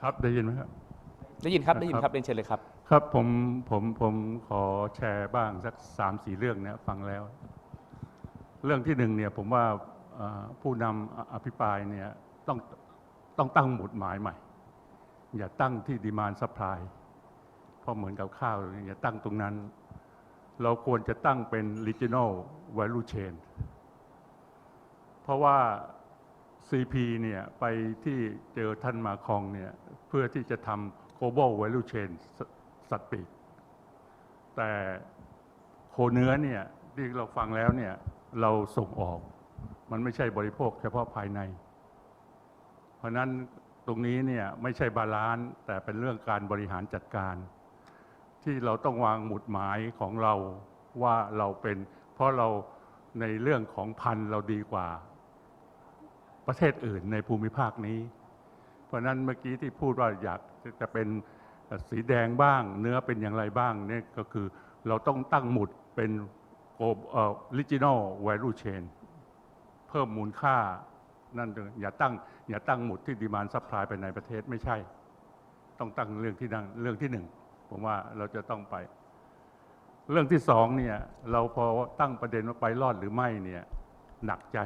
ครับได้ยินไหมครับได้ยินครับได้ยินครับเรียนเชิญเลยครับครับผมขอแชร์บ้างสัก3-4เรื่องเนี่ยฟังแล้วเรื่องที่หนึ่งเนี่ยผมว่าผู้นำอภิปรายเนี่ยต้องต้องตั้งหมุดหมายใหม่อย่าตั้งที่ demand supply เพราะเหมือนกับข้าวอย่าตั้งตรงนั้นเราควรจะตั้งเป็น regional value chain เพราะว่า CP เนี่ยไปที่เจอท่านมาคองเนี่ยเพื่อที่จะทำ global value chain สัตว์ปีกแต่โคเนื้อเนี่ยที่เราฟังแล้วเนี่ยเราส่งออกมันไม่ใช่บริโภคเฉพาะภายในเพราะนั้นตรงนี้เนี่ยไม่ใช่บาลานซ์แต่เป็นเรื่องการบริหารจัดการที่เราต้องวางหมุดหมายของเราว่าเราเป็นเพราะเราในเรื่องของพันธุ์เราดีกว่าประเทศอื่นในภูมิภาคนี้เพราะนั้นเมื่อกี้ที่พูดว่าอยากจะเป็นสีแดงบ้างเนื้อเป็นอย่างไรบ้างเนี่ยก็คือเราต้องตั้งหมุดเป็นoriginal value chain เพิ่มมูลค่านั่นอย่าตั้งหมุดที่ demand supply ไปในประเทศไม่ใช่ต้องตั้งเรื่องที่หนึ่งผมว่าเราจะต้องไปเรื่องที่สองเนี่ยเราพอตั้งประเด็นว่าไปรอดหรือไม่เนี่ยหนักใจ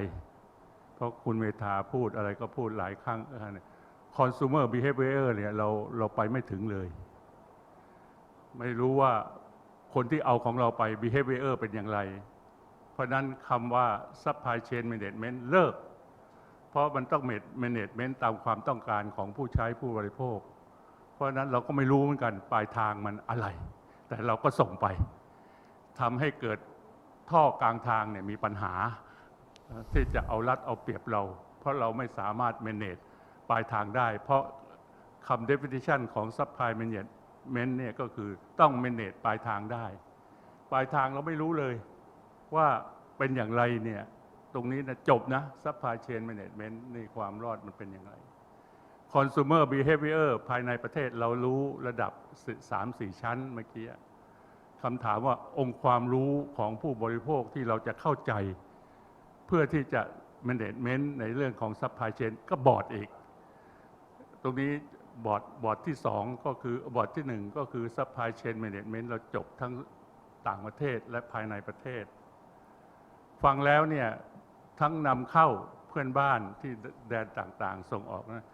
เพราะคุณเมธาพูดอะไรก็พูดหลายครั้งconsumer behavior เนี่ยเราไปไม่ถึงเลยไม่รู้ว่าคนที่เอาของเราไป behavior เป็นอย่างไรเพราะนั้นคำว่า supply chain management เลิกเพราะมันต้อง management ตามความต้องการของผู้ใช้ผู้บริโภคเพราะนั้นเราก็ไม่รู้เหมือนกันปลายทางมันอะไรแต่เราก็ส่งไปทำให้เกิดท่อกลางทางเนี่ยมีปัญหาที่จะเอารัดเอาเปรียบเราเพราะเราไม่สามารถ manage ปลายทางได้เพราะคำ definition ของ supply management เนี่ยก็คือต้อง manage ปลายทางได้ปลายทางเราไม่รู้เลยว่าเป็นอย่างไรเนี่ยตรงนี้นะจบนะ supply chain management นี่ความรอดมันเป็นอย่างไร consumer behavior ภายในประเทศเรารู้ระดับ 3-4 ชั้นเมื่อกี้คำถามว่าองค์ความรู้ของผู้บริโภคที่เราจะเข้าใจเพื่อที่จะ management ในเรื่องของ supply chain ก็บอร์ดอีกตรงนี้บอร์ดที่2ก็คือบอร์ดที่1ก็คือ supply chain management เราจบทั้งต่างประเทศและภายในประเทศฟังแล้วเนี่ยทั้งนำเข้าเพื่อนบ้านที่แดนต่างๆส่งออกนะ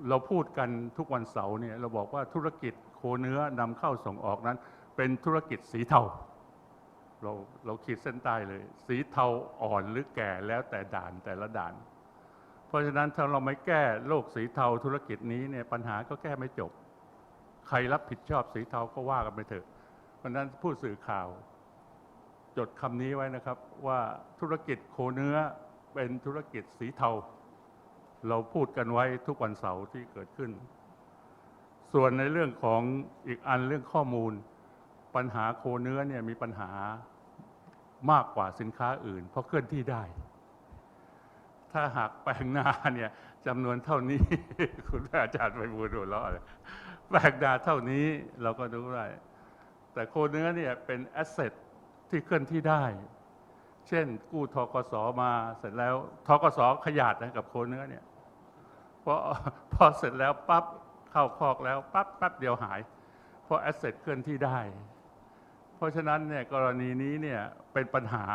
เราพูดกันทุกวันเสาร์เนี่ยเราบอกว่าธุรกิจโคเนื้อนำเข้าส่งออกนั้นเป็นธุรกิจสีเทาเราขีดเส้นใต้เลยสีเทาอ่อนหรือแก่แล้วแต่ด่านแต่ละด่านเพราะฉะนั้นถ้าเราไม่แก้โลกสีเทาธุรกิจนี้เนี่ยปัญหาก็แก้ไม่จบใครรับผิดชอบสีเทาก็ว่ากันไปเถอะเพราะฉะนั้นผู้สื่อข่าวจดคำนี้ไว้นะครับว่าธุรกิจโคเนื้อเป็นธุรกิจสีเทาเราพูดกันไว้ทุกวันเสาร์ที่เกิดขึ้นส่วนในเรื่องของอีกอันเรื่องข้อมูลปัญหาโคเนื้อเนี่ยมีปัญหามากกว่าสินค้าอื่นเพราะเคลื่อนที่ได้ถ้าหากแปลงนาเนี่ยจำนวนเท่านี้ คุณอาจารย์ไปบูรณ์ล้อเลยแปลงนาเท่านี้เราก็รู้ได้แต่โคเนื้อเนี่ยเป็นแอสเซทที่เคลื่อนที่ได้เช่นกู้ธกสมาเสร็จแล้วธกสขยาดนะกับโคเนื้อเนี่ยพอเสร็จแล้วปั๊บเข้าคอกแล้วปั๊บเดียวหายเพราะแอสเซทเคลื่อนที่ได้เพราะฉะนั้นเนี่ยกรณีนี้เนี่ยเป็นปัญหา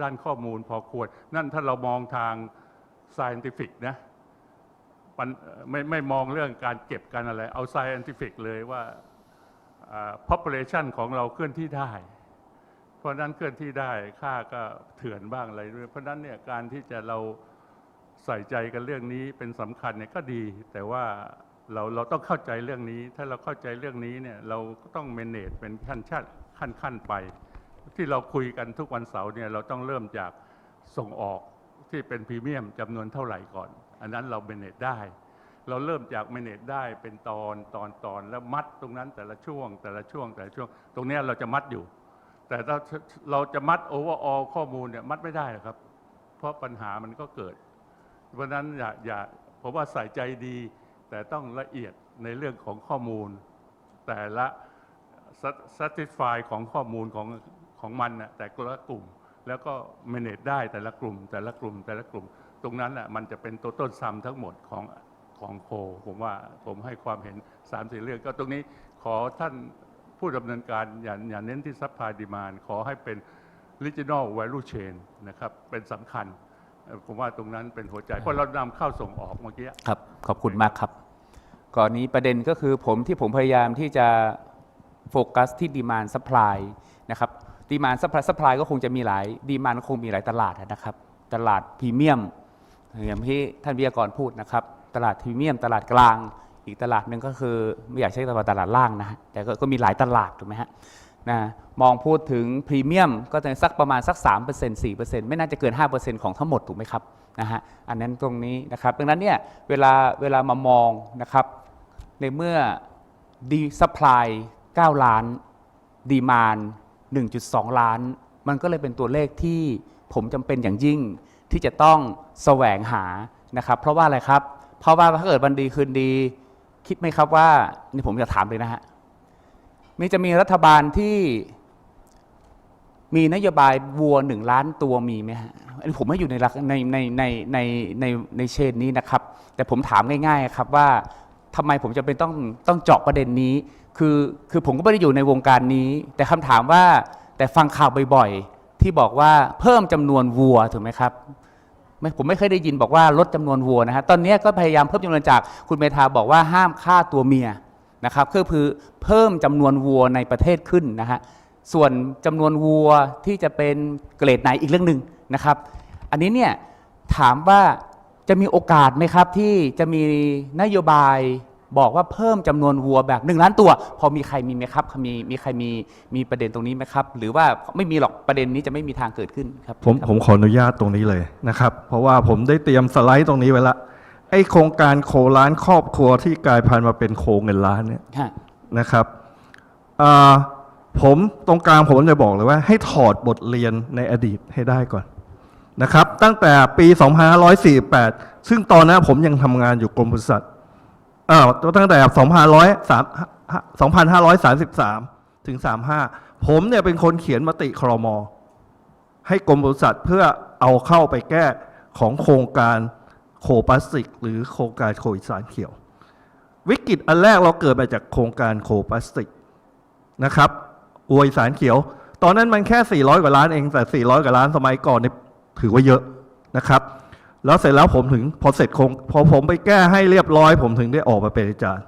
ด้านข้อมูลพอควรนั่นถ้าเรามองทาง scientific นะไม่มองเรื่องการเก็บกันอะไรเอา scientific เลยว่า population ของเราเคลื่อนที่ได้เพราะนั้นเคลื่อนที่ได้ค่าก็เถื่อนบ้างอะไรด้วยเพราะนั้นเนี่ยการที่จะเราใส่ใจกันเรื่องนี้เป็นสำคัญเนี่ยก็ดีแต่ว่าเราต้องเข้าใจเรื่องนี้ถ้าเราเข้าใจเรื่องนี้เนี่ยเราก็ต้อง manage เป็นขั้นไปที่เราคุยกันทุกวันเสาร์เนี่ยเราต้องเริ่มจากส่งออกที่เป็นพรีเมียมจำนวนเท่าไหร่ก่อนอันนั้นเรา manage ได้เราเริ่มจาก manage ได้เป็นตอนแล้วมัดตรงนั้นแต่ละช่วงตรงนี้เราจะมัดอยู่แต่ถ้าเราจะมัด overall ข้อมูลเนี่ยมัดไม่ได้ครับเพราะปัญหามันก็เกิดเพราะนั้นอย่าผมว่าใส่ใจดีแต่ต้องละเอียดในเรื่องของข้อมูลแต่ละ satisfy ของข้อมูลของมันนะแต่ละกลุ่มแล้วก็ manage ได้แต่ละกลุ่มตรงนั้นแหละมันจะเป็นtotal sum ทั้งหมด ของโคผมว่าผมให้ความเห็น3-4 เรื่องก็ตรงนี้ขอท่านผู้ดำเนินการอย่าเน้นที่ supply demand ขอให้เป็น regional value chain นะครับเป็นสำคัญผมว่าตรงนั้นเป็นหัวใจเพราะเรานำเข้าส่งออกเมื่อกี้ครับขอบคุณมากครับก่อนนี้ประเด็นก็คือผมพยายามที่จะโฟกัสที่ demand supply นะครับ demand supply ก็คงจะมีหลาย demand คงมีหลายตลาดนะครับตลาดพรีเมียมอย่างที่ท่านวิทยากรพูดนะครับตลาดพรีเมียมตลาดกลางอีกตลาดหนึ่งก็คือไม่อยากใช้ตลาดล่างนะฮะแต่ก็มีหลายตลาดถูกไหมฮะนะมองพูดถึงพรีเมียมก็จะสักประมาณสัก 3% 4% ไม่น่าจะเกิน 5% ของทั้งหมดถูกไหมครับนะฮะอันนั้นตรงนี้นะครับดังนั้นเนี่ยเวลามามองนะครับในเมื่อดีซัพพลาย9 ล้านดีมาน 1.2 ล้านมันก็เลยเป็นตัวเลขที่ผมจำเป็นอย่างยิ่งที่จะต้องแสวงหานะครับเพราะว่าอะไรครับเพราะว่าถ้าเกิดวันดีคืนดีคิดไหมครับว่านี่ผมจะถามเลยนะฮะจะมีรัฐบาลที่มีนโยบายวัว1 ล้านตัวมีไหมฮะอันนี้ผมไม่อยู่ในเชนนี้นะครับแต่ผมถามง่ายๆครับว่าทำไมผมจะเป็นต้องเจาะประเด็นนี้คือผมก็ไม่ได้อยู่ในวงการนี้แต่คำถามว่าแต่ฟังข่าวบ่อยๆที่บอกว่าเพิ่มจำนวนวัวถูกไหมครับผมไม่เคยได้ยินบอกว่าลดจำนวนวัวนะฮะตอนนี้ก็พยายามเพิ่มจำนวนจากคุณเมธาบอกว่าห้ามฆ่าตัวเมียนะครับก็คือเพิ่มจำนวนวัวในประเทศขึ้นนะฮะส่วนจำนวนวัวที่จะเป็นเกรดไหนอีกเรื่องหนึ่งนะครับอันนี้เนี่ยถามว่าจะมีโอกาสไหมครับที่จะมีนโยบายบอกว่าเพิ่มจำนวนวัวแบบ1 ล้านตัวพอมีใครมีไหมครับมีใครมีประเด็นตรงนี้ไหมครับหรือว่าไม่มีหรอกประเด็นนี้จะไม่มีทางเกิดขึ้นครับผมขออนุญาตตรงนี้เลยนะครับเพราะว่าผมได้เตรียมสไลด์ตรงนี้ไว้ละไอโครงการโคล้านครอบครัวที่กลายพันธุ์มาเป็นโคเงินล้านเนี่ยนะครับผมตรงกลางผมจะบอกเลยว่าให้ถอดบทเรียนในอดีตให้ได้ก่อนนะครับตั้งแต่ปี 2548 ซึ่งตอนนั้นผมยังทำงานอยู่กรมปศุสัตว์ตั้งแต่ 2533 ถึง 35 ผมเนี่ยเป็นคนเขียนมติครม.ให้กรมปศุสัตว์เพื่อเอาเข้าไปแก้ของโครงการโคพลาสติกหรือโครงการโคอีสานเขียววิกฤตอันแรกเราเกิดมาจากโครงการโคพลาสติกนะครับอวยสารเขียวตอนนั้นมันแค่400 กว่าล้านเองแต่400 กว่าล้านสมัยก่อนนี่ถือว่าเยอะนะครับแล้วเสร็จแล้วผมถึงพอผมไปแก้ให้เรียบร้อยผมถึงได้ออกมาเป็นอาจารย์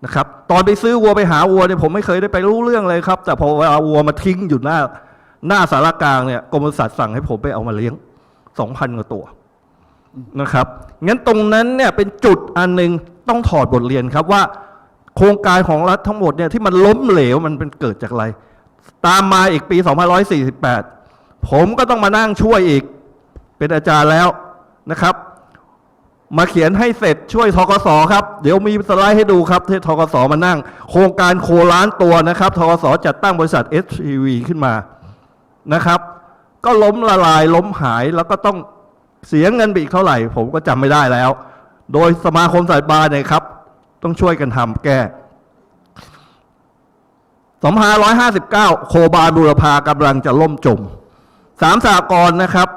นะครับตอนไปซื้อวัวไปหาวัวเนี่ยผมไม่เคยได้ไปรู้เรื่องเลยครับแต่พอเอาวัวมาทิ้งอยู่หน้าสารกลางเนี่ยกรมปศุสัตว์สั่งให้ผมไปเอามาเลี้ยง 2,000 กว่าตัวนะครับงั้นตรงนั้นเนี่ยเป็นจุดอันนึงต้องถอดบทเรียนครับว่าโครงการของรัฐทั้งหมดเนี่ยที่มันล้มเหลวมันเป็นเกิดจากอะไรตามมาอีกปี 2548 ผมก็ต้องมานั่งช่วยอีกเป็นอาจารย์แล้วนะครับมาเขียนให้เสร็จช่วยธกส.ครับเดี๋ยวมีสไลด์ให้ดูครับที่ธกส.มานั่งโครงการโคล้านตัวนะครับธกส.จัดตั้งบริษัท SPV ขึ้นมานะครับก็ล้มละลายล้มหายแล้วก็ต้องเสียเงินไปอีกเท่าไหร่ผมก็จำไม่ได้แล้วโดยสมาคมสายบาร์เนี่ยครับต้องช่วยกันทำแก้2559 โคบาลบูรพากำลังจะล่มจม3 สหกรณ์นะครับ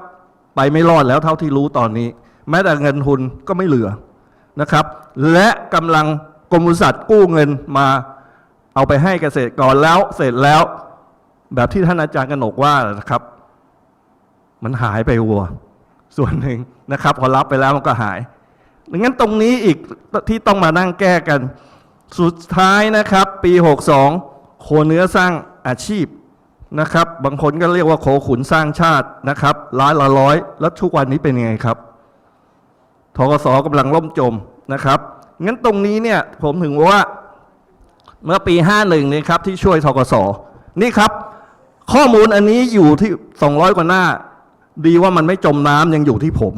ไปไม่รอดแล้วเท่าที่รู้ตอนนี้แม้แต่เงินทุนก็ไม่เหลือนะครับและกำลังกรมปศุสัตว์กู้เงินมาเอาไปให้เกษตรกรแล้วเสร็จแล้วแบบที่ท่านอาจารย์กนกว่านะครับมันหายไปวัวส่วนหนึ่งนะครับพอรับไปแล้วมันก็หายดังนั้นตรงนี้อีกที่ต้องมานั่งแก้กันสุดท้ายนะครับปี62โคเนื้อสร้างอาชีพนะครับบางคนก็เรียกว่าโคขุนสร้างชาตินะครับล้านละร้อยแล้วทุกวันนี้เป็นยังไงครับธกส.กำลังล่มจมนะครับงั้นตรงนี้เนี่ยผมถึงว่าเมื่อปี51นี่ครับที่ช่วยธกส.นี่ครับข้อมูลอันนี้อยู่ที่200 กว่าหน้าดีว่ามันไม่จมน้ำยังอยู่ที่ผม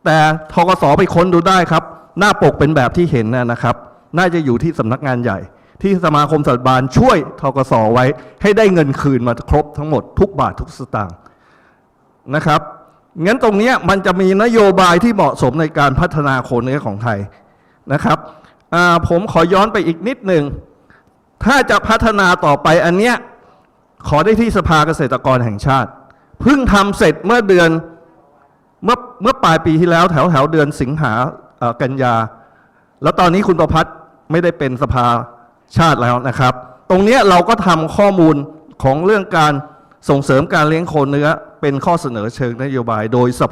แต่ธกส.ไปค้นดูได้ครับหน้าปกเป็นแบบที่เห็นนะครับน่าจะอยู่ที่สำนักงานใหญ่ที่สมาคมสัตว์บาลช่วยธกส.ไว้ให้ได้เงินคืนมาครบทั้งหมดทุกบาททุกสตางค์นะครับงั้นตรงนี้มันจะมีนโยบายที่เหมาะสมในการพัฒนาโคเนื้อของไทยนะครับผมขอย้อนไปอีกนิดหนึ่งถ้าจะพัฒนาต่อไปอันเนี้ยขอได้ที่สภาเกษตรกรแห่งชาติเพิ่งทำเสร็จเมื่อปลายปีที่แล้วแถวเดือนสิงหากันยา แล้วตอนนี้คุณประพัฒน์ไม่ได้เป็นสภาชาติแล้วนะครับ ตรงเนี้ยเราก็ทำข้อมูลของเรื่องการส่งเสริมการเลี้ยงโคเนื้อเป็นข้อเสนอเชิงนโยบายโดยส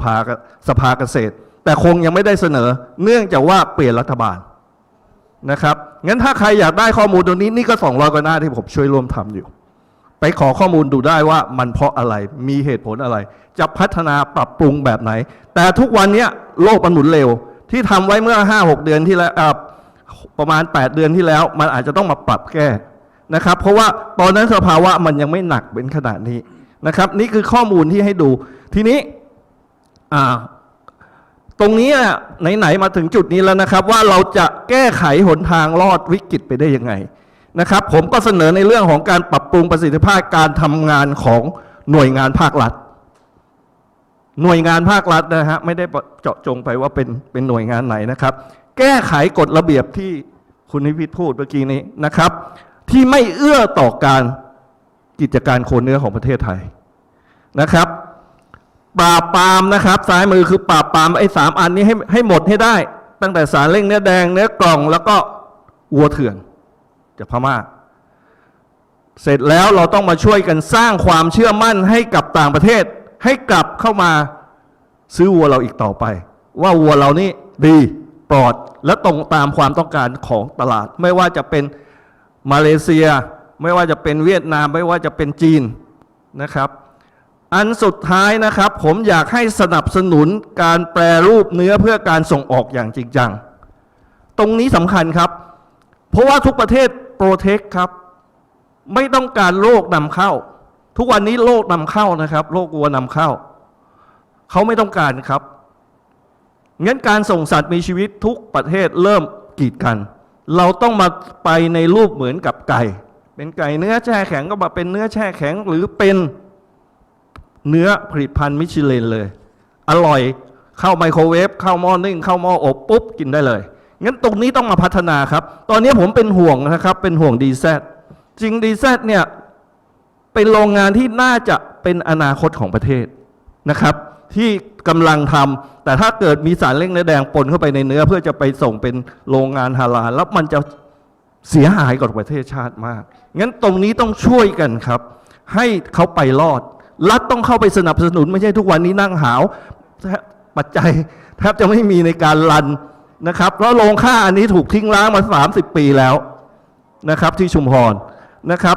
ภาเกษตร แต่คงยังไม่ได้เสนอเนื่องจากว่าเปลี่ยนรัฐบาลนะครับงั้นถ้าใครอยากได้ข้อมูลตรงนี้นี่ก็200 กว่าหน้าที่ผมช่วยร่วมทำอยู่ ไปขอข้อมูลดูได้ว่ามันเพราะอะไรมีเหตุผลอะไร จะพัฒนาปรับปรุงแบบไหน แต่ทุกวันนี้โลกมันหมุนเร็วที่ทำไว้เมื่อ 5-6 เดือนที่แล้วประมาณ 8 เดือนที่แล้ว มันอาจจะต้องมาปรับแก้นะครับเพราะว่าตอนนั้นสภาวะมันยังไม่หนักเป็นขนาดนี้นะครับนี่คือข้อมูลที่ให้ดูทีนี้ตรงนี้ไหนๆมาถึงจุดนี้แล้วนะครับว่าเราจะแก้ไขหนทางรอดวิกฤตไปได้ยังไงนะครับผมก็เสนอในเรื่องของการปรับปรุงประสิทธิภาพการทำงานของหน่วยงานภาครัฐหน่วยงานภาครัฐนะฮะไม่ได้เจาะจงไปว่าเป็นหน่วยงานไหนนะครับแก้ไขกฎระเบียบที่คุณนิพิษพูดเมื่อกี้นี้นะครับที่ไม่เอื้อต่อการกิจการโคเนื้อของประเทศไทยนะครับปราบปรามนะครับซ้ายมือคือปราบปรามไอ้3 อันนี้ให้หมดให้ได้ตั้งแต่สารเร่งเนื้อแดงเนื้อกล่องแล้วก็วัวเถื่อนจากพม่าเสร็จแล้วเราต้องมาช่วยกันสร้างความเชื่อมั่นให้กับต่างประเทศให้กลับเข้ามาซื้อวัวเราอีกต่อไปว่าวัวเรานี่ดีปลอดและตรงตามความต้องการของตลาดไม่ว่าจะเป็นมาเลเซียไม่ว่าจะเป็นเวียดนามไม่ว่าจะเป็นจีนนะครับอันสุดท้ายนะครับผมอยากให้สนับสนุนการแปรรูปเนื้อเพื่อการส่งออกอย่างจริงจังตรงนี้สำคัญครับเพราะว่าทุกประเทศโปรเทคครับไม่ต้องการโรคนำเข้าทุกวันนี้โรคนำเข้านะครับโรควัวนำเข้าเขาไม่ต้องการครับงั้นการส่งสัตว์มีชีวิตทุกประเทศเริ่มกีดกันเราต้องมาไปในรูปเหมือนกับไก่เป็นไก่เนื้อแช่แข็งก็มาเป็นเนื้อแช่แข็งหรือเป็นเนื้อผลิตภัณฑ์มิชลินเลยอร่อยเข้าไมโครเวฟเข้าหม้อนึ่งเข้าหม้ออบปุ๊บกินได้เลยงั้นตรงนี้ต้องมาพัฒนาครับตอนนี้ผมเป็นห่วงนะครับเป็นห่วงดีแซดจริงดีแซดเนี่ยเป็นโรงงานที่น่าจะเป็นอนาคตของประเทศนะครับที่กำลังทำแต่ถ้าเกิดมีสารเร่งเนื้อแดงปนเข้าไปในเนื้อเพื่อจะไปส่งเป็นโรงงานฮาลาลแล้วมันจะเสียหายกับประเทศชาติมากงั้นตรงนี้ต้องช่วยกันครับให้เขาไปรอดรัฐต้องเข้าไปสนับสนุนไม่ใช่ทุกวันนี้นั่งหาวปัจจัยแทบจะไม่มีในการรันนะครับเพราะโรงฆ่าอันนี้ถูกทิ้งร้างมา30 ปีแล้วนะครับที่ชุมพรนะครับ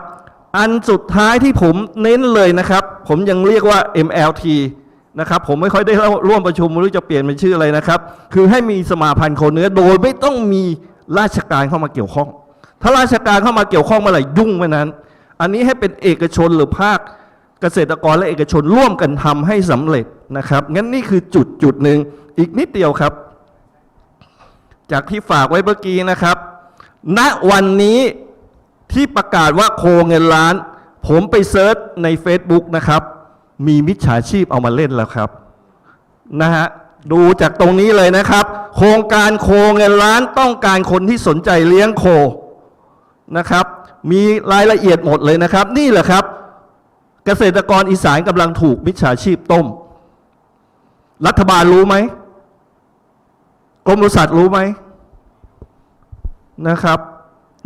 อันสุดท้ายที่ผมเน้นเลยนะครับผมยังเรียกว่า MLT นะครับผมไม่ค่อยได้ร่วมประชุมไม่รู้จะเปลี่ยนเป็นชื่ออะไรนะครับคือให้มีสมาพันธ์โคเนื้อโดยไม่ต้องมีราชการเข้ามาเกี่ยวข้องถ้าราชการเข้ามาเกี่ยวข้องเมื่อไหร่ยุ่งเมื่อนั้นอันนี้ให้เป็นเอกชนหรือภาคเกษตรกรและเอกชนร่วมกันทำให้สำเร็จนะครับงั้นนี่คือจุดหนึ่งอีกนิดเดียวครับจากที่ฝากไว้เมื่อกี้นะครับณวันนี้ที่ประกาศว่าโคเงินล้านผมไปเซิร์ชใน Facebook นะครับมีมิจฉาชีพเอามาเล่นแล้วครับนะฮะดูจากตรงนี้เลยนะครับโครงการโคเงินล้านต้องการคนที่สนใจเลี้ยงโคนะครับมีรายละเอียดหมดเลยนะครับนี่แหละครับเกษตรกรอีสานกำลังถูกมิจฉาชีพต้มรัฐบาลรู้ไหมกรมปศุสัตว์รู้ไหมนะครับ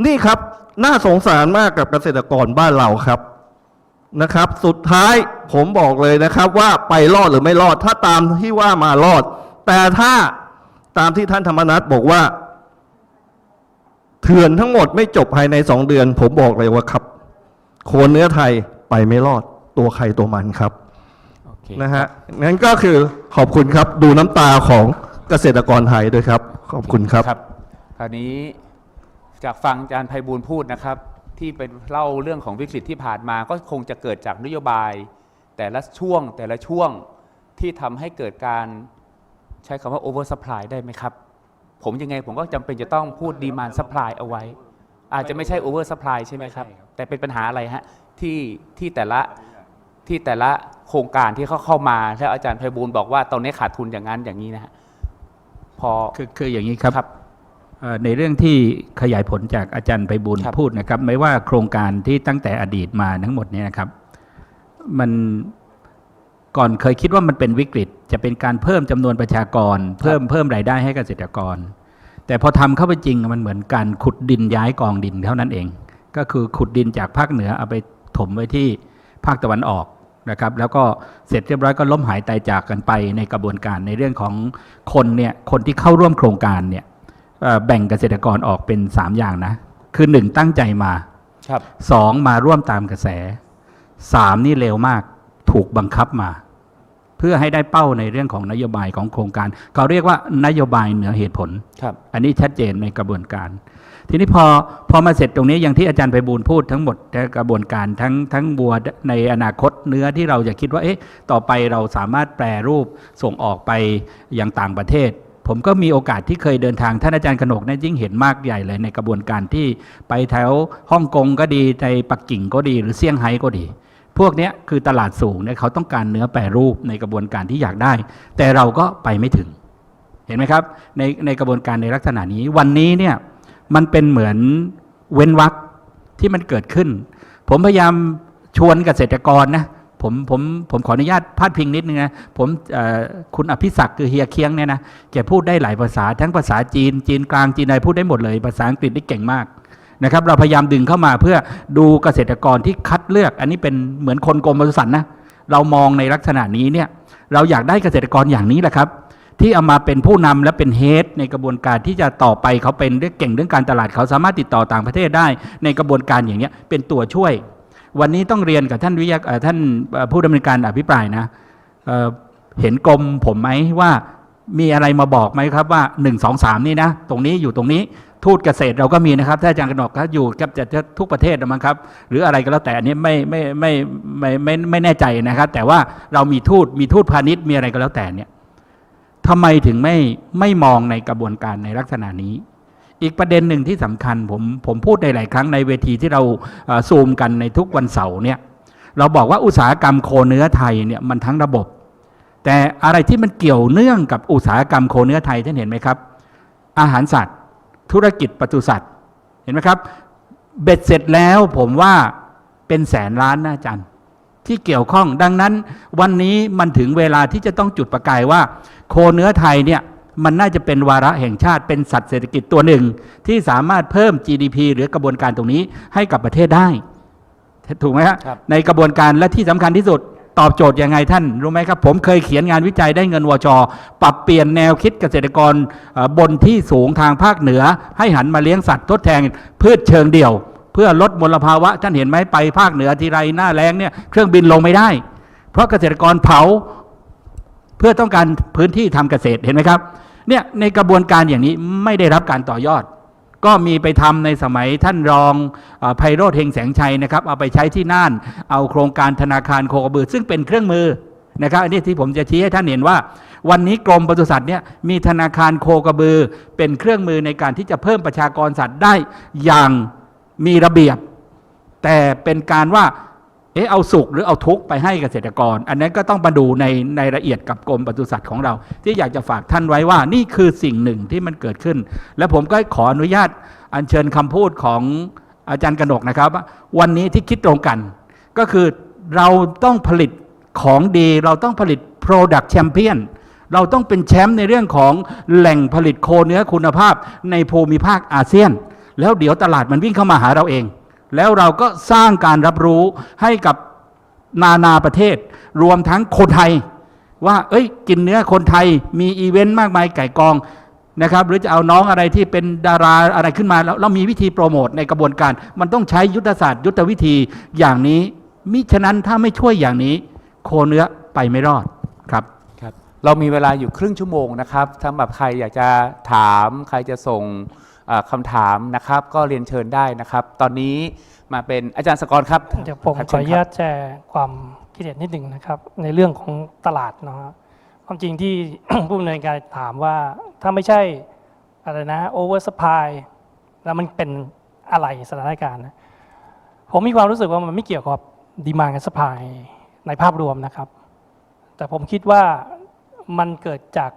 นี่ครับน่าสงสารมากกับเกษตรกรบ้านเราครับนะครับสุดท้ายผมบอกเลยนะครับว่าไปรอดหรือไม่รอดถ้าตามที่ว่ามารอดแต่ถ้าตามที่ท่านธรรมนัสบอกว่าเถื่อนทั้งหมดไม่จบภายใน2 เดือนผมบอกเลยว่าครับโคเนื้อไทยไปไม่รอดตัวใครตัวมันครับนะฮะงั้นก็คือขอบคุณครับดูน้ำตาของเกษตรกรไทยด้วยครับขอบคุณครับคราวนี้จากฟังอาจารย์ไพบูลย์พูดนะครับที่เป็นเล่าเรื่องของวิกฤตที่ผ่านมาก็คงจะเกิดจากนโยบายแต่ละช่วงที่ทำให้เกิดการใช้คำว่า over supply ได้ไหมครับผมยังไงผมก็จำเป็นจะต้องพูด demand supply เอาไว้อาจจะไม่ใช่ over supply ใช่ไหมครับแต่เป็นปัญหาอะไรฮะที่แต่ละโครงการที่เข้ามาแล้วอาจารย์ไพบูลย์บอกว่าตอนนี้ขาดทุนอย่างนั้นอย่างนี้นะฮะพอคืออย่างนี้ครับในเรื่องที่ขยายผลจากอาจารย์ไพบูลย์พูดนะครับไม่ว่าโครงการที่ตั้งแต่อดีตมาทั้งหมดนี้นะครับมันก่อนเคยคิดว่ามันเป็นวิกฤตจะเป็นการเพิ่มจำนวนประชากรเพิ่มรายได้ให้เกษตรกร แต่พอทำเข้าไปจริงมันเหมือนการขุดดินย้ายกองดินเท่านั้นเอง ก็คือขุดดินจากภาคเหนือเอาไปถมไว้ที่ภาคตะวันออกนะครับแล้วก็เสร็จเรียบร้อยก็ล้มหายตายจากกันไปในกระบวนการในเรื่องของคนที่เข้าร่วมโครงการเนี่ยแบ่งเกษตรกรออกเป็น 3 อย่างนะคือ 1 ตั้งใจมาครับ 2 มาร่วมตามกระแส 3 นี่เร็วมากถูกบังคับมา เพื่อให้ได้เป้าในเรื่องของนโยบายของโครงการเขาเรียกว่านโยบายเหนือเหตุผล ครับ อันนี้ชัดเจนในกระบวนการ ทีนี้พอมาเสร็จตรงนี้อย่างที่อาจารย์ไพบูลย์พูดทั้งหมดกระบวนการทั้งบัวในอนาคตเนื้อที่เราจะคิดว่าต่อไปเราสามารถแปรรูปส่งออกไปยังต่างประเทศ ผมก็มีโอกาสที่เคยเดินทางท่านอาจารย์กนกเนี่ยยิ่งเห็นมากใหญ่เลยในกระบวนการที่ไปแถวฮ่องกงก็ดีในปักกิ่งก็ดีหรือเซี่ยงไฮ้ก็ดีพวกนี้คือตลาดสูงเนี่ยเขาต้องการเนื้อแปรรูปในกระบวนการที่อยากได้แต่เราก็ไปไม่ถึงเห็นไหมครับในกระบวนการในลักษณะนี้วันนี้เนี่ยมันเป็นเหมือนเว้นวรรคที่มันเกิดขึ้นผมพยายามชวนเกษตรกรนะผมขออนุญาตพาดพิงนิดนึงนะคุณอภิศักดิ์คือเฮียเคียงเนี่ยนะแกพูดได้หลายภาษาทั้งภาษาจีนกลางจีนอะไรพูดได้หมดเลยภาษาอังกฤษได้เก่งมากนะครับเราพยายามดึงเข้ามาเพื่อดูเกษตรกรที่คัดเลือกอันนี้เป็นเหมือนคนกรมปศุสัตว์นะเรามองในลักษณะนี้เนี่ยเราอยากได้เกษตรกรอย่างนี้แหละครับที่เอามาเป็นผู้นำและเป็นเฮดในกระบวนการที่จะต่อไปเขาเป็นเก่งเรื่องการตลาดเขาสามารถติดต่อต่างประเทศได้ในกระบวนการอย่างนี้เป็นตัวช่วยวันนี้ต้องเรียนกับท่านผู้ดำเนินการอภิปรายนะเห็นกรมผมไหมว่ามีอะไรมาบอกไหมครับว่า1 2 3นี่นะตรงนี้อยู่ตรงนี้ทูตเกษตรเราก็มีนะครับถ้าอาจารย์กนกอยู่กับจะทุกประเทศมั้งครับหรืออะไรก็แล้วแต่อันนี้ไม่แน่ใจนะครับแต่ว่าเรามีทูตพาณิชย์มีอะไรก็แล้วแต่เนี่ยทำไมถึงไม่มองในกระบวนการในลักษณะนี้อีกประเด็นหนึ่งที่สำคัญผมพูดในหลายครั้งในเวทีที่เราซูมกันในทุกวันเสาร์เนี่ยเราบอกว่าอุตสาหกรรมโคเนื้อไทยเนี่ยมันทั้งระบบแต่อะไรที่มันเกี่ยวเนื่องกับอุตสาหกรรมโคเนื้อไทยท่านเห็นไหมครับอาหารสัตว์ธุรกิจปศุสัตว์เห็นไหมครับเบ็ดเสร็จแล้วผมว่าเป็นแสนล้านนะอาจารย์ที่เกี่ยวข้องดังนั้นวันนี้มันถึงเวลาที่จะต้องจุดประกายว่าโคเนื้อไทยเนี่ยมันน่าจะเป็นวาระแห่งชาติเป็นสัตว์เศรษฐกิจตัวหนึ่งที่สามารถเพิ่ม GDP หรือกระบวนการตรงนี้ให้กับประเทศได้ถูกไหมครับในกระบวนการและที่สำคัญที่สุดตอบโจทย์ยังไงท่านรู้ไหมครับผมเคยเขียนงานวิจัยได้เงินวช.ปรับเปลี่ยนแนวคิดเกษตรกรบนที่สูงทางภาคเหนือให้หันมาเลี้ยงสัตว์ทดแทนพืชเชิงเดี่ยวเพื่อลดมลภาวะท่านเห็นไหมไปภาคเหนือทีไรหน้าแล้งเนี่ยเครื่องบินลงไม่ได้เพราะเกษตรกรเผาเพื่อต้องการพื้นที่ทำเกษตรเห็นไหมครับเนี่ยในกระบวนการอย่างนี้ไม่ได้รับการต่อยอดก็มีไปทำในสมัยท่านรองไพโรจน์เฮงแสงชัยนะครับเอาไปใช้ที่น่านเอาโครงการธนาคารโคกระบือซึ่งเป็นเครื่องมือนะครับอันนี้ที่ผมจะชี้ให้ท่านเห็นว่าวันนี้กรมปศุสัตว์เนี่ยมีธนาคารโคกระบือเป็นเครื่องมือในการที่จะเพิ่มประชากรสัตว์ได้อย่างมีระเบียบแต่เป็นการว่าเอาสุขหรือเอาทุกข์ไปให้เกษตรกรอันนั้นก็ต้องมาดูในละเอียดกับกรมปศุสัตว์ของเราที่อยากจะฝากท่านไว้ว่านี่คือสิ่งหนึ่งที่มันเกิดขึ้นและผมก็ขออนุญาตอัญเชิญคำพูดของอาจารย์กนกนะครับวันนี้ที่คิดตรงกันก็คือเราต้องผลิตของดีเราต้องผลิต Product Champion เราต้องเป็นแชมป์ในเรื่องของแหล่งผลิตโคเนื้อคุณภาพในภูมิภาคอาเซียนแล้วเดี๋ยวตลาดมันวิ่งเข้ามาหาเราเองแล้วเราก็สร้างการรับรู้ให้กับนาประเทศรวมทั้งคนไทยว่ากินเนื้อคนไทยมีอีเวนต์มากมายไก่กองนะครับหรือจะเอาน้องอะไรที่เป็นดาราอะไรขึ้นมาแล้วเรามีวิธีโปรโมทในกระบวนการมันต้องใช้ยุทธศาสตร์ยุทธวิธีอย่างนี้มิฉะนั้นถ้าไม่ช่วยอย่างนี้โคเนื้อไปไม่รอดครับเรามีเวลาอยู่ครึ่งชั่วโมงนะครับสำหรับใครอยากจะถามใครจะส่งคำถามนะครับก็เรียนเชิญได้นะครับตอนนี้มาเป็นอาจารย์สกรครับเดี๋ยวผมขออนุญาตแชร์ความคิดเห็นนิดหนึ่งนะครับในเรื่องของตลาดเนาะความจริงที่ ผู้ดำเนินการถามว่าถ้าไม่ใช่อะไรนะโอเวอร์สปายแล้วมันเป็นอะไรสถานการณ์นะผมมีความรู้สึกว่ามันไม่เกี่ยวกับดีมานด์กับสปายในภาพรวมนะครับแต่ผมคิดว่ามันเกิดจาก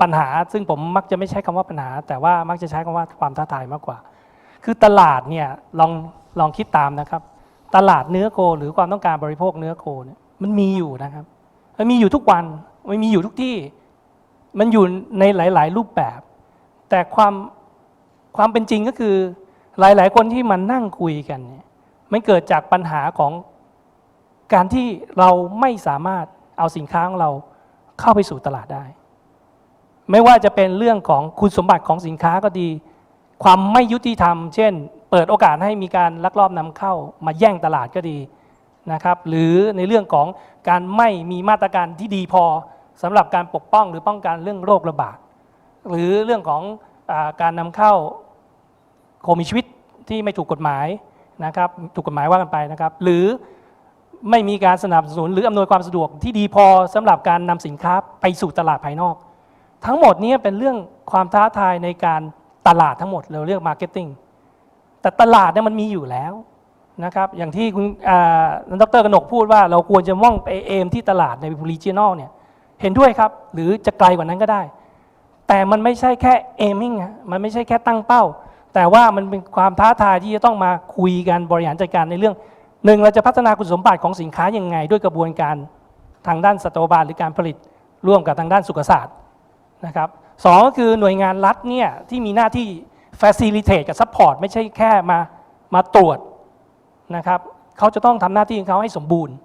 ปัญหาซึ่งผมมักจะไม่ใช้คำว่าปัญหาแต่ว่ามักจะใช้คำว่าความท้าทายมากกว่าคือตลาดเนี่ยลองคิดตามนะครับตลาดเนื้อโคหรือความต้องการบริโภคเนื้อโคเนี่ยมันมีอยู่นะครับมันมีอยู่ทุกวันมันมีอยู่ทุกที่มันอยู่ในหลายๆรูปแบบ แต่ความเป็นจริงก็คือหลาย ๆ คนที่มานั่งคุยกันเนี่ยมันเกิดจากปัญหาของการที่เราไม่สามารถเอาสินค้าของเราเข้าไปสู่ตลาดได้ ไม่ว่าจะเป็นเรื่องของคุณสมบัติของสินค้าก็ดี ความไม่ยุติธรรมเช่นเปิดโอกาสให้มีการลักลอบนำเข้ามาแย่งตลาดก็ดีนะครับหรือในเรื่องของการไม่มีมาตรการที่ดีพอสำหรับการปกป้องหรือป้องกันเรื่องโรคระบาดหรือเรื่องของการนำเข้าโคมีชีวิตที่ไม่ถูกกฎหมายนะครับถูกกฎหมายว่ากันไปนะครับหรือไม่มีการสนับสนุนหรืออำนวยความสะดวกที่ดีพอสำหรับการนำสินค้าไปสู่ตลาดภายนอกทั้งหมดนี้เป็นเรื่องความท้าทายในการตลาดทั้งหมดเราเรียกมาร์เก็ตติ้งแต่ตลาดเนี่ยมันมีอยู่แล้วนะครับอย่างที่คุณดร.กนกพูดว่าเราควรจะมุ่งไปเอมที่ตลาดใน regional เนี่ยเห็นด้วยครับหรือจะไกลกว่านั้นก็ได้แต่มันไม่ใช่แค่เอมมิ่งมันไม่ใช่แค่ตั้งเป้าแต่ว่ามันเป็นความท้าทายที่จะต้องมาคุยกันบริหารจัดการในเรื่องหนึ่งเราจะพัฒนาคุณสมบัติของสินค้ายังไงด้วยกระบวนการทางด้านสัตวบาลหรือการผลิตร่วมกับทางด้านสุขศาสตร์นะครับสองก็คือหน่วยงานรัฐเนี่ยที่มีหน้าที่ facilitate กับ support ไม่ใช่แค่มาตรวจนะครับเขาจะต้องทำหน้าที่ของเขาให้สมบูรณ์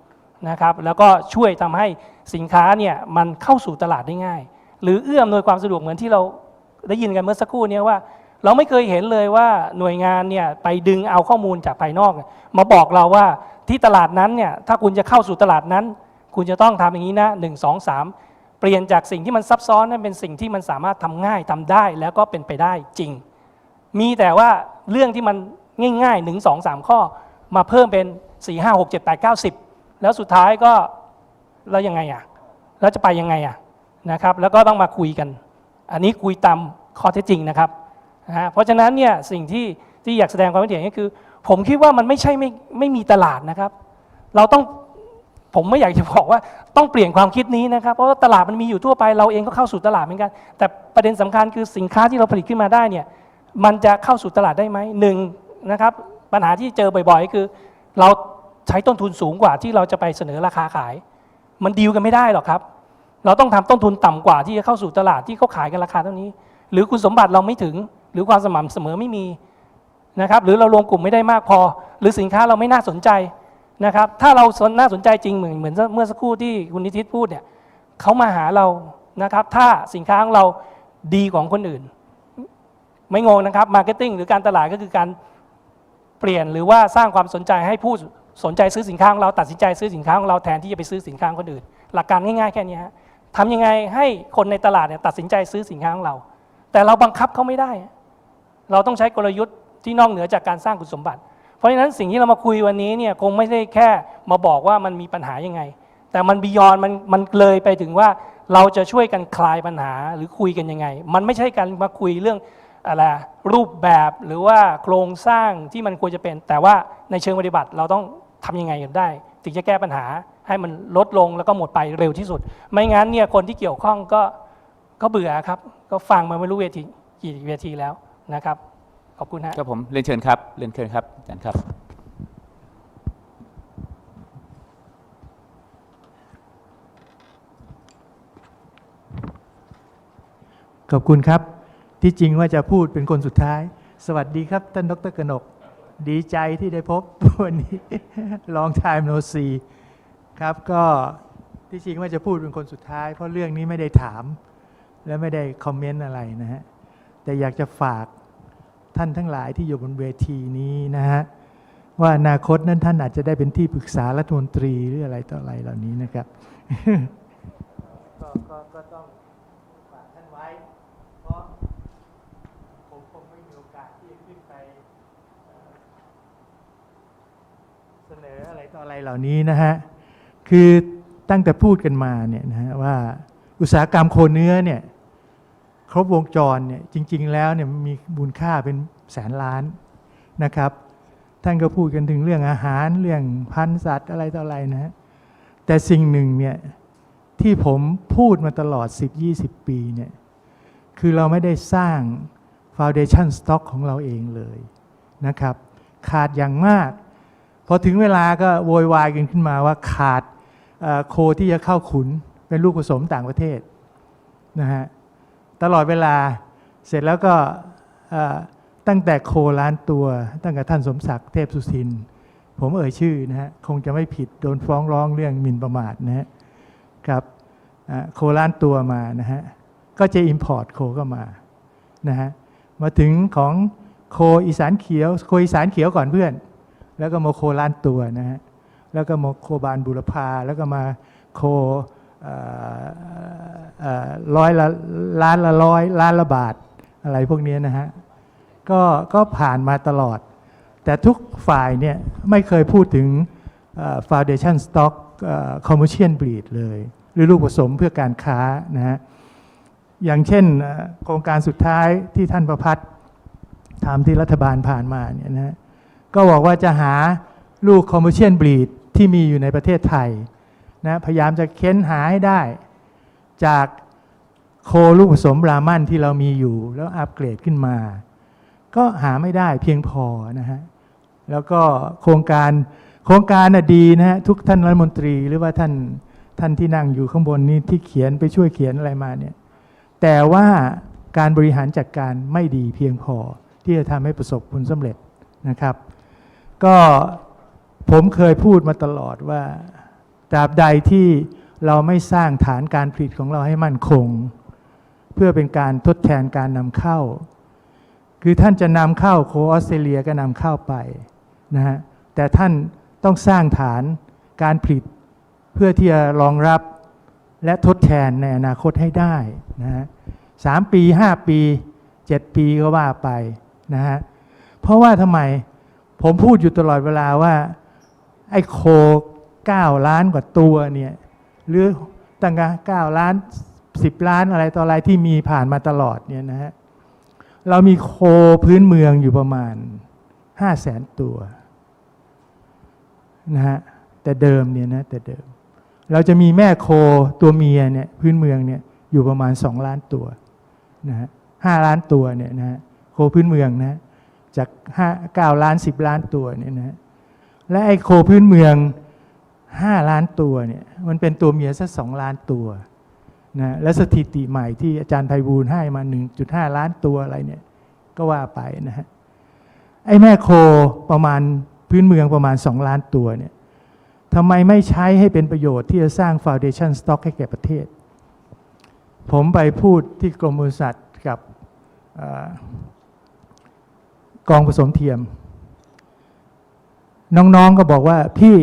นะครับแล้วก็ช่วยทำให้สินค้าเนี่ยมันเข้าสู่ตลาดได้ง่ายหรือเอื้ออำนวยความสะดวกเหมือนที่เราได้ยินกันเมื่อสักครู่นี้ว่าเราไม่เคยเห็นเลยว่าหน่วยงานเนี่ยไปดึงเอาข้อมูลจากภายนอกมาบอกเราว่าที่ตลาดนั้นเนี่ยถ้าคุณจะเข้าสู่ตลาดนั้นคุณจะต้องทำอย่างนี้นะ1 2 3เปลี่ยนจากสิ่งที่มันซับซ้อนนั้นเป็นสิ่งที่มันสามารถทำง่ายทำได้แล้วก็เป็นไปได้จริงมีแต่ว่าเรื่องที่มันง่ายๆ1 2 3ข้อมาเพิ่มเป็น4 5 6 7 8 9 10แล้วสุดท้ายก็แล้วยังไงแล้วจะไปยังไงนะครับแล้วก็ต้องมาคุยกันอันนี้คุยตามข้อเท็จจริงนะครับเพราะฉะนั้นเนี่ยสิ่งที่อยากแสดงความเห็นก็คือผมคิดว่ามันไม่ใช่ไม่มีตลาดนะครับเราต้องผมไม่อยากจะบอกว่าต้องเปลี่ยนความคิดนี้นะครับเพราะว่าตลาดมันมีอยู่ทั่วไปเราเองก็เข้าสู่ตลาดเหมือนกันแต่ประเด็นสำคัญคือสินค้าที่เราผลิตขึ้นมาได้เนี่ยมันจะเข้าสู่ตลาดได้ไหมหนึ่งนะครับปัญหาที่เจอบ่อยๆคือเราใช้ต้นทุนสูงกว่าที่เราจะไปเสนอราคาขายมันดีลกันไม่ได้หรอกครับเราต้องทำต้นทุนต่ำกว่าที่จะเข้าสู่ตลาดที่เขาขายกันราคาเท่านี้หรือคุณสมบัติเราไม่ถึงหรือความสม่ำเสมอไม่มีนะครับหรือเรารวมกลุ่มไม่ได้มากพอหรือสินค้าเราไม่น่าสนใจนะครับถ้าเราน่าสนใจจริงเหมือนเมื่อสักครู่ที่คุณนิติพูดเนี่ยเขามาหาเรานะครับถ้าสินค้าของเราดีกว่าคนอื่นไม่งงนะครับมาร์เก็ตติ้งหรือการตลาดก็คือการเปลี่ยนหรือว่าสร้างความสนใจให้ผู้สนใจซื้อสินค้าของเราตัดสินใจซื้อสินค้าของเราแทนที่จะไปซื้อสินค้าคนอื่นหลักการง่ายๆแค่นี้ทำยังไงให้คนในตลาดเนี่ยตัดสินใจซื้อสินค้าของเราแต่เราบังคับเขาไม่ได้เราต้องใช้กลยุทธ์ที่นอกเหนือจากการสร้างคุณสมบัติเพราะฉะนั้นสิ่งที่เรามาคุยวันนี้เนี่ยคงไม่ได้แค่มาบอกว่ามันมีปัญหายังไงแต่มันบียอนมันเลยไปถึงว่าเราจะช่วยกันคลายปัญหาหรือคุยกันยังไงมันไม่ใช่การมาคุยเรื่องอะไรรูปแบบหรือว่าโครงสร้างที่มันควรจะเป็นแต่ว่าในเชิงปฏิบัติเราต้องทำยังไงกันได้ถึงจะแก้ปัญหาให้มันลดลงแล้วก็หมดไปเร็วที่สุดไม่งั้นเนี่ยคนที่เกี่ยวข้องก็เบื่อครับก็ฟังมาไม่รู้เวทีกี่เวทีแล้วนะครับขอบคุณครับผมเรียนเชิญครับเรียนเชิญครับอาจารย์ครับขอบคุณครับที่จริงว่าจะพูดเป็นคนสุดท้ายสวัสดีครับท่านดร.กนกดีใจที่ได้พบวันนี้ Long time no see ครับก็ที่จริงว่าจะพูดเป็นคนสุดท้ายเพราะเรื่องนี้ไม่ได้ถามและไม่ได้คอมเมนต์อะไรนะฮะแต่อยากจะฝากท่านทั้งหลายที่อยู่บนเวทีนี้นะฮะว่าอนาคตนั้นท่านอาจจะได้เป็นที่ปรึกษารัฐมนตรีหรืออะไรต่ออะไรเหล่านี้นะครับ ก็ต้องฝากท่านไว้เพราะผมคงไม่มีโอกาสที่จะขึ้นไปเสนออะไรต่ออะไรเหล่านี้นะฮะคือตั้งแต่พูดกันมาเนี่ยนะฮะว่าอุตสาหกรรมโคเนื้อเนี่ยครบวงจรเนี่ยจริงๆแล้วเนี่ยมีมูลค่าเป็นแสนล้านนะครับท่านก็พูดกันถึงเรื่องอาหารเรื่องพันธุ์สัตว์อะไรต่ออะไรนะฮะแต่สิ่งหนึ่งเนี่ยที่ผมพูดมาตลอด 10-20 ปีเนี่ยคือเราไม่ได้สร้าง Foundation Stock ของเราเองเลยนะครับขาดอย่างมากพอถึงเวลาก็โวยวายกันขึ้นมาว่าขาดโคที่จะเข้าขุนเป็นลูกผสมต่างประเทศนะฮะตลอดเวลา เสร็จแล้วก็ตั้งแต่โคล้านตัวตั้งแต่ท่านสมศักดิ์เทพสุทินผมเอ่ยชื่อนะฮะคงจะไม่ผิดโดนฟ้องร้องเรื่องหมิ่นประมาทนะฮะครับโคล้านตัวมานะฮะก็จะ import โคก็มานะฮะมาถึงของโคอีสานเขียวโคอีสานเขียวก่อนเพื่อนแล้วก็มาโคล้านตัวนะฮะแล้วก็มาโคบานบุรพาแล้วก็มาโคร้อยละล้านละร้อยล้านละบาทอะไรพวกนี้นะฮะก็ผ่านมาตลอดแต่ทุกฝ่ายเนี่ยไม่เคยพูดถึง foundation stock commercial breed เลยหรือลูกผสมเพื่อการค้านะฮะอย่างเช่นโครงการสุดท้ายที่ท่านประพัฒน์ทำที่รัฐบาลผ่านมาเนี่ยนะฮะก็บอกว่าจะหาลูก commercial breed ที่มีอยู่ในประเทศไทยนะพยายามจะเค้นหาให้ได้จากโคลูกผสมบราหมันที่เรามีอยู่แล้วอัปเกรดขึ้นมาก็หาไม่ได้เพียงพอนะฮะแล้วก็โครงการดีนะฮะทุกท่านรัฐมนตรีหรือว่าท่านที่นั่งอยู่ข้างบนนี้ที่เขียนไปช่วยเขียนอะไรมาเนี่ยแต่ว่าการบริหารจัดการไม่ดีเพียงพอที่จะทำให้ประสบผลสำเร็จนะครับก็ผมเคยพูดมาตลอดว่าตราบใดที่เราไม่สร้างฐานการผลิตของเราให้มั่นคงเพื่อเป็นการทดแทนการนำเข้าคือท่านจะนำเข้าโคออสเตรเลียก็นำเข้าไปนะฮะแต่ท่านต้องสร้างฐานการผลิตเพื่อที่จะรองรับและทดแทนในอนาคตให้ได้นะฮะ3 ปี 5 ปี 7 ปีก็ว่าไปนะฮะเพราะว่าทำไมผมพูดอยู่ตลอดเวลาว่าไอ้โค9 ล้านกว่าตัวเนี่ยหรือตั้ง9 ล้าน10 ล้านอะไรต่ออะไรที่มีผ่านมาตลอดเนี่ยนะฮะเรามีโคพื้นเมืองอยู่ประมาณ500,000 ตัวนะฮะแต่เดิมเนี่ยนะแต่เดิมเราจะมีแม่โคตัวเมียเนี่ยพื้นเมืองเนี่ยอยู่ประมาณ2 ล้านตัวนะฮะ5 ล้านตัวเนี่ยนะฮะโคพื้นเมืองนะจาก9 ล้าน10 ล้านตัวเนี่ยนะและไอ้โคพื้นเมือง5 ล้านตัวเนี่ยมันเป็นตัวเมียสัก2 ล้านตัวนะและสถิติใหม่ที่อาจารย์ไพบูลย์ให้มา 1.5 ล้านตัวอะไรเนี่ยก็ว่าไปนะฮะไอ้แม่โคประมาณพื้นเมืองประมาณ2 ล้านตัวเนี่ยทำไมไม่ใช้ให้เป็นประโยชน์ที่จะสร้าง foundation stock ให้แก่ประเทศผมไปพูดที่กรมปศุสัตว์กับกองผสมเทียมน้องๆก็บอกว่าพี่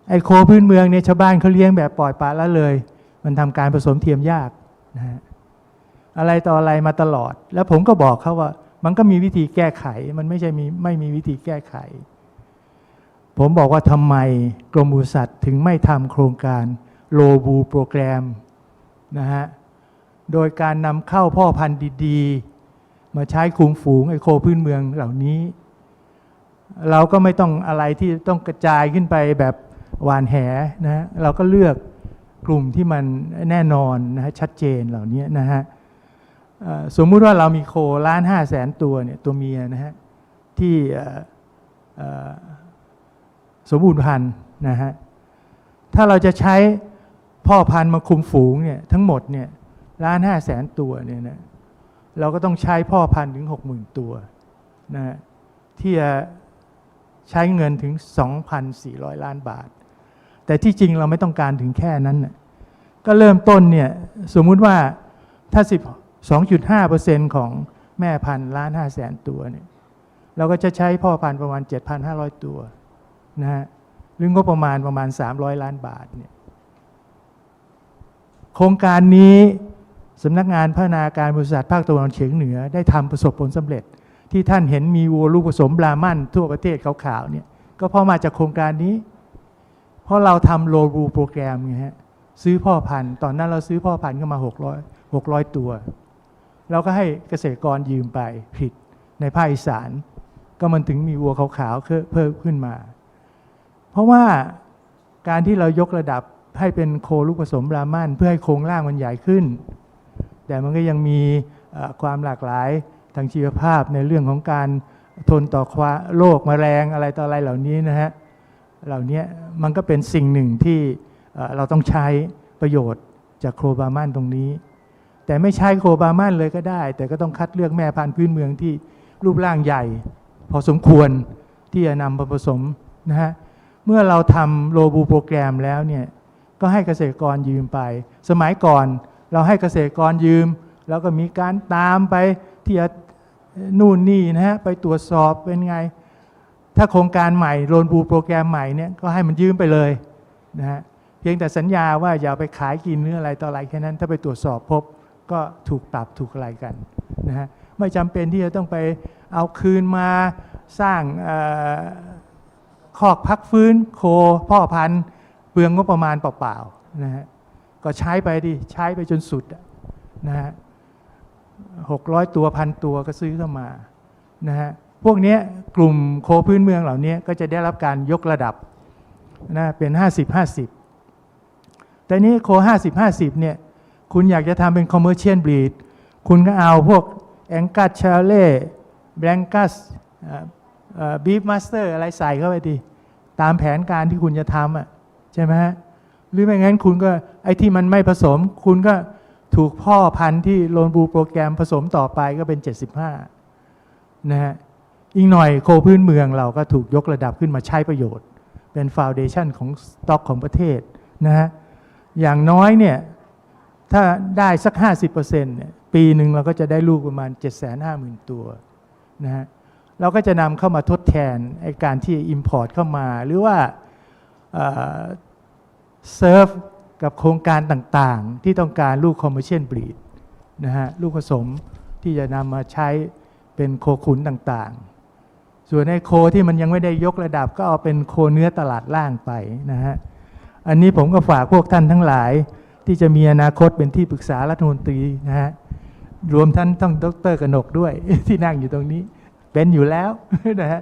ไอ้โคพื้นเมืองเนี่ยชาวบ้านเขาเลี้ยงแบบปล่อยปละละเลยมันทำการผสมเทียมยากนะฮะอะไรต่ออะไรมาตลอดแล้วผมก็บอกเขาว่ามันก็มีวิธีแก้ไขมันไม่มีวิธีแก้ไขผมบอกว่าทำไมกรมปศุสัตว์ถึงไม่ทำโครงการโลบูโปรแกรมนะฮะโดยการนำเข้าพ่อพันธุ์ดีๆมาใช้คุมฝูงไอ้โคพื้นเมืองเหล่านี้เราก็ไม่ต้องอะไรที่ต้องกระจายขึ้นไปแบบหวานแหนะฮะเราก็เลือกกลุ่มที่มันแน่นอนนะฮะชัดเจนเหล่านี้นะฮะสมมุติว่าเรามีโค1,500,000 ตัวเนี่ยตัวเมียนะฮะที่สมบูรณ์พันธุ์นะฮะถ้าเราจะใช้พ่อพันธุ์มาคุมฝูงเนี่ยทั้งหมดเนี่ย1,500,000 ตัวเนี่ยนะเราก็ต้องใช้พ่อพันธุ์ถึง 60,000 ตัวนะฮะที่จะใช้เงินถึง 2,400 ล้านบาทแต่ที่จริงเราไม่ต้องการถึงแค่นั้นนะก็เริ่มต้นเนี่ยสมมุติว่าถ้า 2.5% ของแม่พันธุ์1,500,000 ตัวเนี่ยเราก็จะใช้พ่อพันธุ์ประมาณ 7,500 ตัวนะฮะหรืองบประมาณ300 ล้านบาทเนี่ยโครงการนี้สำนักงานพัฒนาการบริษัทภาคตะวันออกเฉียงเหนือได้ทำประสบผลสำเร็จที่ท่านเห็นมีวัวลูกผสมบราหมันทั่วประเทศขาวๆเนี่ยก็เพราะมาจากโครงการนี้เพราะเราทำโลบูโปรแกรมไงฮะซื้อพ่อพันธุ์ตอนนั้นเราซื้อพ่อพันธุ์เข้ามา600 ตัวเราก็ให้เกษตรกรยืมไปผิดในภาคอีสานก็มันถึงมีวัวขาวๆเพิ่มขึ้นมาเพราะว่าการที่เรายกระดับให้เป็นโคลูกผสมบราหมันเพื่อให้โครงร่างมันใหญ่ขึ้นแต่มันก็ยังมีความหลากหลายทางชีวภาพในเรื่องของการทนต่อโรคแมลงอะไรต่ออะไรเหล่านี้นะฮะเหล่านี้มันก็เป็นสิ่งหนึ่งที่เราต้องใช้ประโยชน์จากโคบราหมันตรงนี้ แต่ไม่ใช้โคบามันเลยก็ได้ แต่ก็ต้องคัดเลือกแม่พันธุ์พื้นเมืองที่รูปร่างใหญ่ พอสมควรที่จะนำมาผสมนะฮะเมื่อเราทำโลบูโปรแกรมแล้วเนี่ยก็ให้เกษตรกรยืมไป สมัยก่อนเราให้เกษตรกรยืม แล้วก็มีการตามไปที่นู่นนี่นะฮะไปตรวจสอบเป็นไง ถ้าโครงการใหม่โลบูโปรแกรมใหม่เนี่ยก็ให้มันยืมไปเลยนะฮะเพียงแต่สัญญาว่าอย่าไปขายกินหรืออะไรต่ออะไรแค่นั้นถ้าไปตรวจสอบพบก็ถูกปรับถูกอะไรกันนะฮะไม่จำเป็นที่จะต้องไปเอาคืนมาสร้างคอกพักฟื้นโคพ่อพันธุ์เปลืองงบประมาณเปล่าๆนะฮะก็ใช้ไปดิใช้ไปจนสุดนะฮะ600 ตัว1,000 ตัวก็ซื้อเข้ามานะฮะพวกนี้กลุ่มโคพื้นเมืองเหล่านี้ก็จะได้รับการยกระดับนะเป็น50-50 แต่นี้โค50-50เนี่ยคุณอยากจะทำเป็น commercial breed คุณก็เอาพวกแองกัสชาเล่แบงกัสบีฟมาสเตอร์อะไรใส่เข้าไปดิตามแผนการที่คุณจะทำใช่ไหมฮะหรือไม่งั้นคุณก็ไอ้ที่มันไม่ผสมคุณก็ถูกพ่อพันธุ์ที่โลบูโปรแกรมผสมต่อไปก็เป็น75นะฮะอีกหน่อยโคพื้นเมืองเราก็ถูกยกระดับขึ้นมาใช้ประโยชน์เป็นฟาวเดชั่นของสต็อกของประเทศนะฮะอย่างน้อยเนี่ยถ้าได้สัก 50% เนี่ยปีหนึ่งเราก็จะได้ลูกประมาณ 750,000 ตัวนะฮะเราก็จะนำเข้ามาทดแทนไอ้การที่ Import เข้ามาหรือว่าเซิร์ฟกับโครงการต่างๆที่ต้องการลูก Commercial Breed นะฮะลูกผสมที่จะนำมาใช้เป็นโคขุนต่างๆส่วนไอ้โคที่มันยังไม่ได้ยกระดับก็เอาเป็นโคเนื้อตลาดล่างไปนะฮะอันนี้ผมก็ฝากพวกท่านทั้งหลายที่จะมีอนาคตเป็นที่ปรึกษารัฐมนตรีนะฮะรวมท่านต้องดร.กนกด้วย ที่นั่งอยู่ตรงนี้เป็นอยู่แล้ว นะฮะ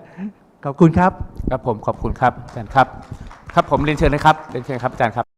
ขอบคุณครับ ครับผมขอบคุณครับอาจารย์ครับครับผมเรียนเชิญนะครับเรียนเชิญครับอาจารย์ครับ